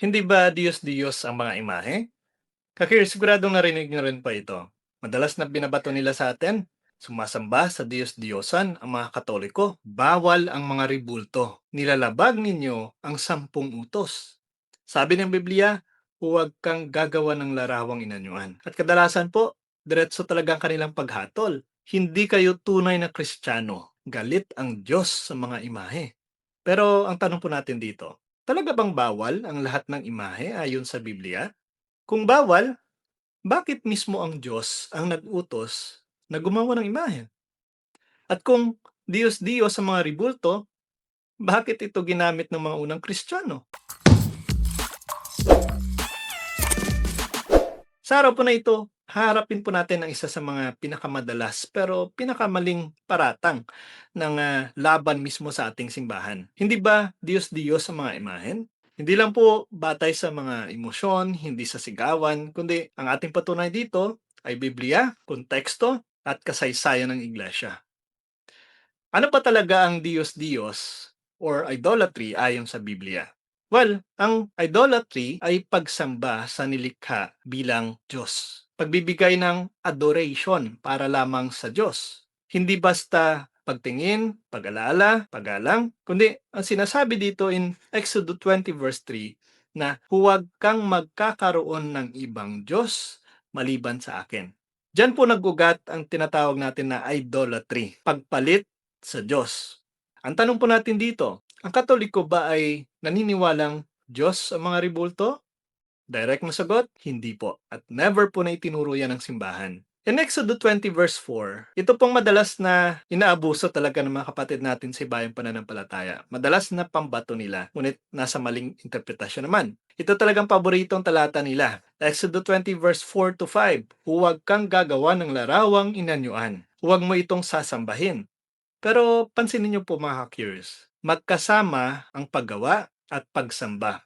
Hindi ba Diyos-Diyos ang mga imahe? Siguradong narinig niyo rin pa ito. Madalas na binabato nila sa atin, sumasamba sa Diyos-Diyosan ang mga Katoliko. Bawal ang mga ribulto. Nilalabag ninyo ang 10 utos. Sabi ng Biblia, huwag kang gagawa ng larawang inanyuan. At kadalasan po, diretso talagang kanilang paghatol. Hindi kayo tunay na Kristiyano. Galit ang Diyos sa mga imahe. Pero ang tanong po natin dito, talaga bang bawal ang lahat ng imahe ayon sa Biblia? Kung bawal, bakit mismo ang Diyos ang nag-utos na gumawa ng imahe? At kung Diyos-Diyos sa mga ribulto, bakit ito ginamit ng mga unang Kristiyano? Sa araw po na ito, haharapin po natin ang isa sa mga pinakamadalas pero pinakamaling paratang ng laban mismo sa ating simbahan. Hindi ba Diyos-Diyos sa mga imahen? Hindi lang po batay sa mga emosyon, hindi sa sigawan, kundi ang ating patunay dito ay Biblia, konteksto, at kasaysayan ng Iglesia. Ano ba talaga ang Diyos-Diyos or idolatry ayon sa Biblia? Well, ang idolatry ay pagsamba sa nilikha bilang Diyos. Pagbibigay ng adoration para lamang sa Diyos. Hindi basta pagtingin, pag-alala, paggalang, kundi ang sinasabi dito in Exodus 20 verse 3 na huwag kang magkakaroon ng ibang Diyos maliban sa akin. Diyan po nag-ugat ang tinatawag natin na idolatry, pagpalit sa Diyos. Ang tanong po natin dito, ang Katoliko ba ay naniniwalang Diyos ang mga ribulto? Direct na sagot, hindi po. At never po na itinuro yan ng simbahan. In Exodus 20 verse 4, ito pong madalas na inaabuso talaga ng mga kapatid natin sa ibayang pananampalataya. Madalas na pambato nila, ngunit nasa maling interpretasyon naman. Ito talagang paboritong talata nila. Exodus 20 verse 4 to 5, huwag kang gagawa ng larawang inanyuan. Huwag mo itong sasambahin. Pero pansinin niyo po mga ka-curious, magkasama ang paggawa at pagsamba.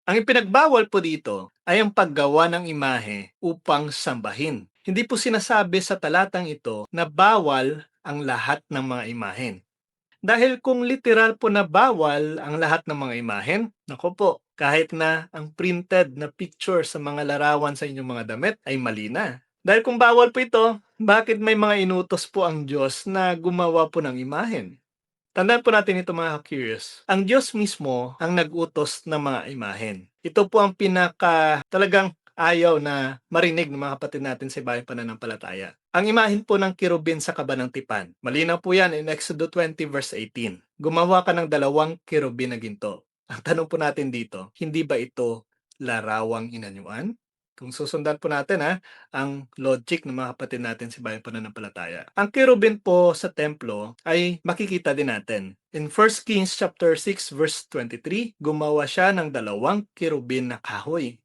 Ang ipinagbawal po dito ay ang paggawa ng imahe upang sambahin. Hindi po sinasabi sa talatang ito na bawal ang lahat ng mga imahen. Dahil kung literal po na bawal ang lahat ng mga imahen, nako po, kahit na ang printed na picture sa mga larawan sa inyong mga damit ay mali na. Dahil kung bawal po ito, bakit may mga inutos po ang Diyos na gumawa po ng imahen? Tandaan po natin ito mga curious. Ang Diyos mismo ang nag-utos ng mga imahen. Ito po ang talagang ayaw na marinig ng mga kapatid natin sa ibang pananampalataya. Ang imahen po ng kirubin sa kaba ng tipan. Malinaw po yan in Exodus 20 verse 18. Gumawa ka ng 2 kirubin na ginto. Ang tanong po natin dito, hindi ba ito larawang inanyuan? Kung susundan po natin ang logic ng mga kapatid natin sa bayang pananampalataya. Ang kerubin po sa templo ay makikita din natin. In 1 Kings chapter 6 verse 23, gumawa siya ng 2 kerubin na kahoy.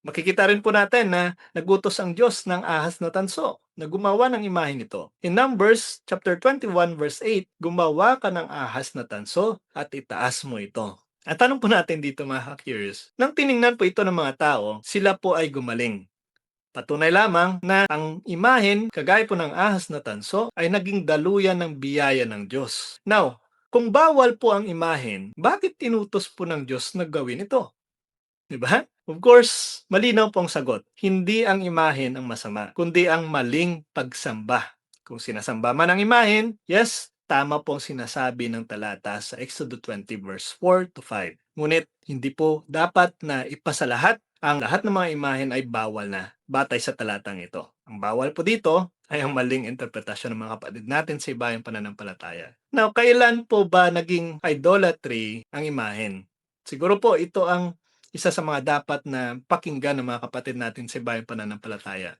Makikita rin po natin na nagutos ang Diyos ng ahas na tanso na gumawa ng imahen ito. In Numbers chapter 21 verse 8, gumawa ka ng ahas na tanso at itaas mo ito. At tanong po natin dito mga curious, nang tiningnan po ito ng mga tao, sila po ay gumaling. Patunay lamang na ang imahen, kagaya po ng ahas na tanso, ay naging daluyan ng biyaya ng Diyos. Now, kung bawal po ang imahen, bakit tinutos po ng Diyos na gawin ito? Diba? Of course, malinaw po ang sagot. Hindi ang imahen ang masama, kundi ang maling pagsamba. Kung sinasamba man ang imahen, yes, tama po ang sinasabi ng talata sa Exodus 20 verse 4 to 5. Ngunit hindi po dapat na ipasalahat ang lahat ng mga imahen ay bawal na batay sa talatang ito. Ang bawal po dito ay ang maling interpretasyon ng mga kapatid natin sa ibayang pananampalataya. Now, kailan po ba naging idolatry ang imahen? Siguro po ito ang isa sa mga dapat na pakinggan ng mga kapatid natin sa ibayang pananampalataya.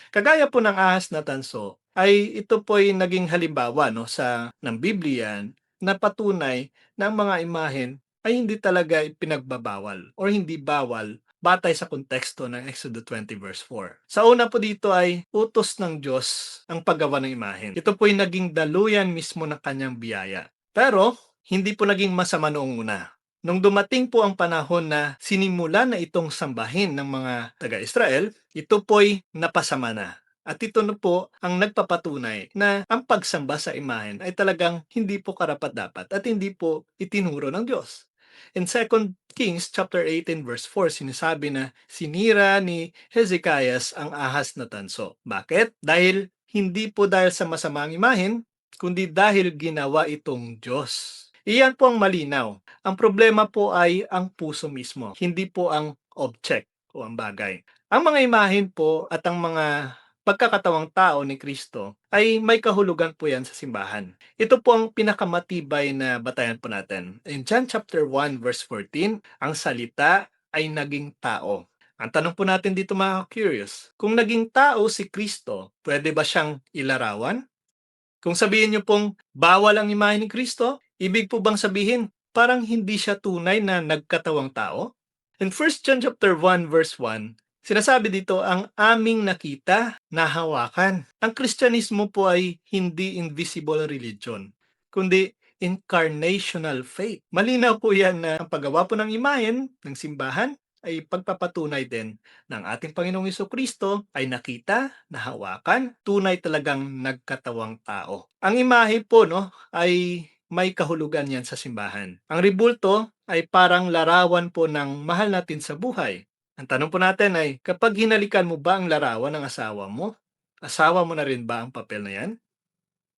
Kagaya po ng ahas na tanso, ay ito po ay naging halimbawa ng Biblia na patunay na ang mga imahen ay hindi talaga pinagbabawal or hindi bawal batay sa konteksto ng Exodus 20 verse 4. Sa una po dito ay utos ng Diyos ang paggawa ng imahen. Ito po ay naging daluyan mismo ng kanyang biyaya. Pero, hindi po naging masama noong una. Nung dumating po ang panahon na sinimula na itong sambahin ng mga taga-Israel, ito po'y napasama na. At ito na po ang nagpapatunay na ang pagsamba sa imahen ay talagang hindi po karapat-dapat at hindi po itinuro ng Diyos. In 2 Kings chapter 18 verse 4, sinasabi na sinira ni Hezekias ang ahas na tanso. Bakit? Hindi po dahil sa masamang imahen, kundi dahil ginawa itong Diyos. Iyan po ang malinaw. Ang problema po ay ang puso mismo, hindi po ang object o ang bagay. Ang mga imahen po at ang mga pagkakatawang tao ni Kristo ay may kahulugan po yan sa simbahan. Ito po ang pinakamatibay na batayan po natin. In John chapter 1 verse 14, ang salita ay naging tao. Ang tanong po natin dito mga curious, kung naging tao si Kristo, pwede ba siyang ilarawan? Kung sabihin niyo pong bawal ang imahe ni Kristo, ibig po bang sabihin parang hindi siya tunay na nagkatawang tao? In 1 John chapter 1 verse 1, sinasabi dito ang aming nakita, nahawakan. Ang Kristyanismo po ay hindi invisible religion, kundi incarnational faith. Malinaw po yan na ang paggawa po ng imahen ng simbahan ay pagpapatunay din ng ating Panginoong Kristo ay nakita, nahawakan, tunay talagang nagkatawang tao. Ang imahe po ay may kahulugan yan sa simbahan. Ang rebulto ay parang larawan po ng mahal natin sa buhay. Ang tanong po natin ay, kapag hinalikan mo ba ang larawan ng asawa mo na rin ba ang papel na yan?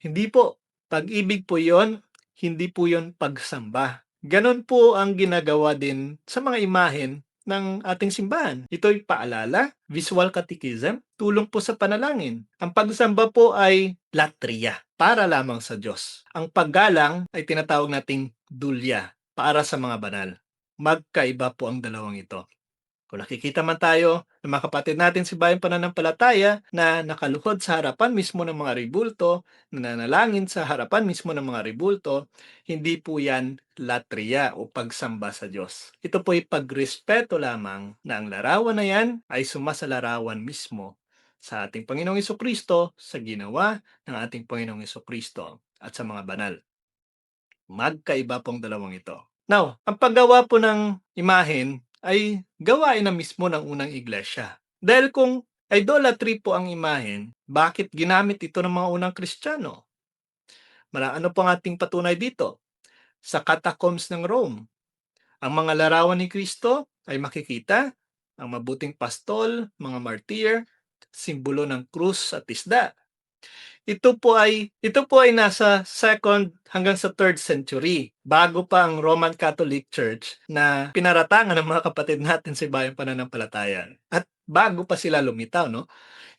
Hindi po. Pag-ibig po yon, hindi po yon pagsamba. Ganon po ang ginagawa din sa mga imahen ng ating simbahan. Ito'y paalala, visual catechism, tulong po sa panalangin. Ang pagsamba po ay latria, para lamang sa Diyos. Ang paggalang ay tinatawag nating dulya, para sa mga banal. Magkaiba po ang dalawang ito. Kung nakikita man tayo ng mga kapatid natin si Bayang Pananampalataya na nakaluhod sa harapan mismo ng mga rebulto, nananalangin sa harapan mismo ng mga rebulto, hindi po yan latria o pagsamba sa Diyos. Ito po ay pagrespeto lamang na ang larawan na yan ay sumasalarawan mismo sa ating Panginoong Kristo, sa ginawa ng ating Panginoong Kristo at sa mga banal. Magkaiba pong dalawang ito. Now, ang paggawa po ng imahen ay gawain na mismo ng unang iglesia. Dahil kung idolatry po ang imahen, bakit ginamit ito ng mga unang Kristiyano? Ano po ang ating patunay dito? Sa catacombs ng Rome, ang mga larawan ni Kristo ay makikita, ang mabuting pastol, mga martir, simbolo ng krus at isda. Ito po ay nasa 2nd hanggang sa 3rd century, bago pa ang Roman Catholic Church na pinaratangan ng mga kapatid natin sa Bayang Pananampalataya. At bago pa sila lumitaw,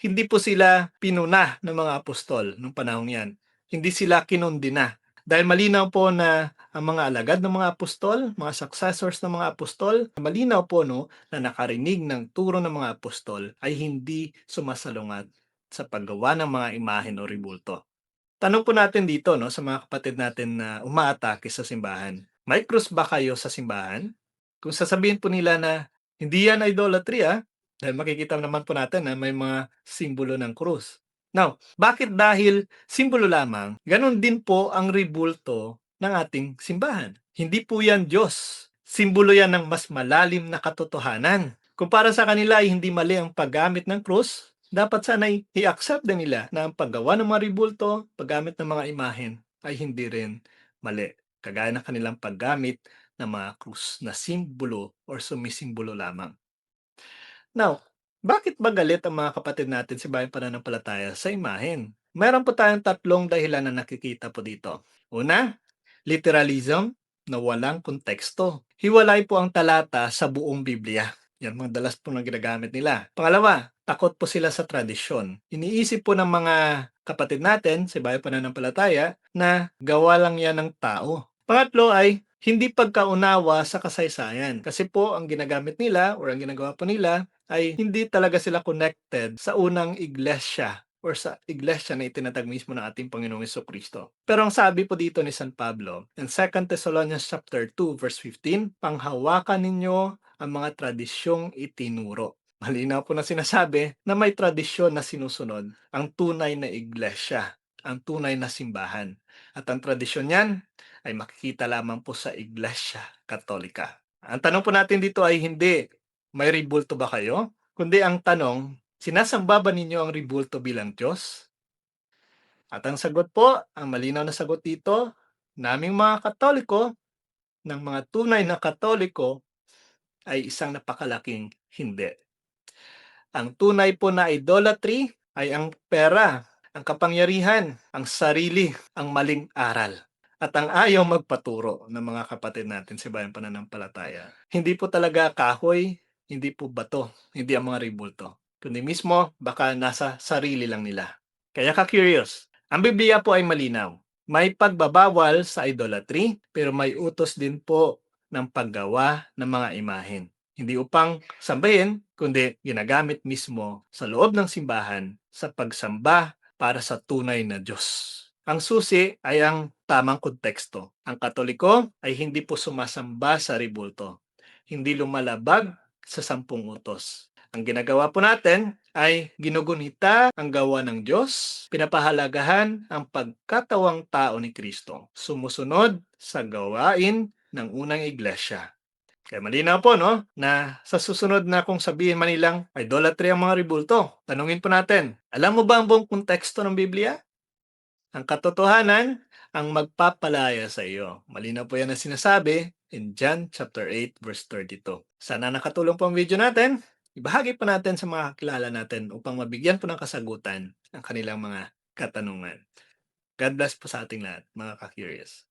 hindi po sila pinuna ng mga apostol nung panahong yan. Hindi sila kinundina. Dahil malinaw po na ang mga alagad ng mga apostol, mga successors ng mga apostol, malinaw po na nakarinig ng turo ng mga apostol ay hindi sumasalungat sa paggawa ng mga imahen o rebulto. Tanong po natin dito sa mga kapatid natin na umaatake sa simbahan. May krus ba kayo sa simbahan? Kung sasabihin po nila na hindi yan idolatry dahil makikita naman po natin na may mga simbolo ng krus. Now, bakit dahil simbolo lamang, ganun din po ang rebulto ng ating simbahan. Hindi po yan Diyos. Simbolo yan ng mas malalim na katotohanan. Kung para sa kanila ay hindi mali ang paggamit ng krus, dapat sana'y i-accept din nila na ang paggawa ng mga rebulto, paggamit ng mga imahen, ay hindi rin mali. Kagaya ng kanilang paggamit ng mga krus na simbolo or sumisimbolo lamang. Now, bakit ba galit ang mga kapatid natin sa Bayang Pananampalataya sa imahen? Meron po tayong 3 dahilan na nakikita po dito. Una, literalism na walang konteksto. Hiwalay po ang talata sa buong Biblia. Yan madalas po na ginagamit nila. Pangalawa, takot po sila sa tradisyon. Iniisip po ng mga kapatid natin sa Bayang Pananampalataya na gawa lang yan ng tao. Pangatlo ay hindi pagkaunawa sa kasaysayan. Kasi po ang ginagamit nila or ang ginagawa po nila ay hindi talaga sila connected sa unang iglesia or sa iglesia na itinatag mismo ng ating Panginoong Kristo. Pero ang sabi po dito ni San Pablo in 2 Thessalonians chapter 2 verse 15, panghawakan ninyo ang mga tradisyong itinuro. Malinaw po na sinasabi na may tradisyon na sinusunod ang tunay na iglesia, ang tunay na simbahan. At ang tradisyon niyan ay makikita lamang po sa Iglesia Katolika. Ang tanong po natin dito ay hindi, may rebulto ba kayo? Kundi ang tanong, sinasamba ba ninyo ang rebulto bilang Diyos? At ang sagot po, ang malinaw na sagot dito, naming mga Katoliko, ng mga tunay na Katoliko ay isang napakalaking hindi. Ang tunay po na idolatry ay ang pera, ang kapangyarihan, ang sarili, ang maling aral, at ang ayaw magpaturo ng mga kapatid natin sa bayang pananampalataya. Hindi po talaga kahoy, hindi po bato, hindi ang mga rebulto, kundi mismo baka nasa sarili lang nila. Kaya ka-curious, ang Biblia po ay malinaw. May pagbabawal sa idolatry, pero may utos din po ng paggawa ng mga imahen. Hindi upang sambahin, kundi ginagamit mismo sa loob ng simbahan sa pagsamba para sa tunay na Diyos. Ang susi ay ang tamang konteksto. Ang Katoliko ay hindi po sumasamba sa rebulto, hindi lumalabag sa 10 utos. Ang ginagawa po natin ay ginugunita ang gawa ng Diyos, pinapahalagahan ang pagkatawang tao ni Kristo, sumusunod sa gawain ng unang iglesia. Kaya malinaw po, no, na sa susunod na kung sabihin man nilang idolatry ang mga rebulto, tanungin po natin, alam mo ba ang buong konteksto ng Biblia? Ang katotohanan ang magpapalaya sa iyo. Malinaw po yan ang sinasabi in John chapter 8 verse 32. Sana nakatulong po ang video natin. Ibahagi po natin sa mga kilala natin upang mabigyan po ng kasagutan ang kanilang mga katanungan. God bless po sa ating lahat, mga ka-curious.